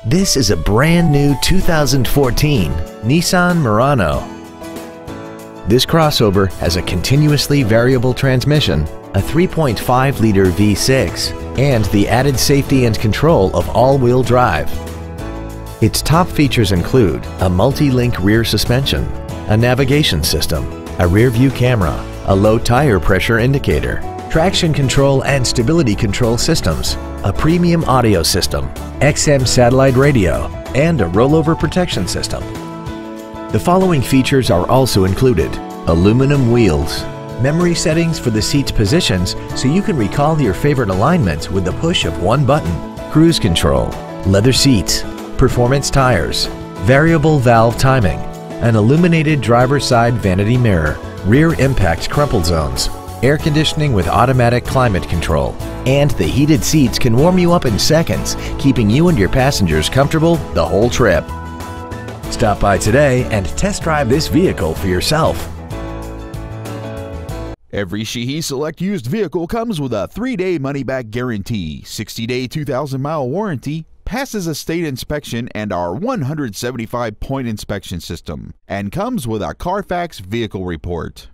This is a brand new 2014 Nissan Murano. This crossover has a continuously variable transmission, a 3.5-liter V6, and the added safety and control of all-wheel drive. Its top features include a multi-link rear suspension, a navigation system, a rear-view camera, a low tire pressure indicator, traction control and stability control systems, a premium audio system, XM satellite radio, and a rollover protection system. The following features are also included: aluminum wheels, memory settings for the seat's positions so you can recall your favorite alignments with the push of one button, cruise control, leather seats, performance tires, variable valve timing, an illuminated driver's side vanity mirror, rear impact crumple zones, air conditioning with automatic climate control, and the heated seats can warm you up in seconds, keeping you and your passengers comfortable the whole trip. Stop by today and test drive this vehicle for yourself. Every Sheehy Select used vehicle comes with a 3-day money-back guarantee, 60-day 2,000-mile warranty, passes a state inspection and our 175-point inspection system, and comes with a Carfax vehicle report.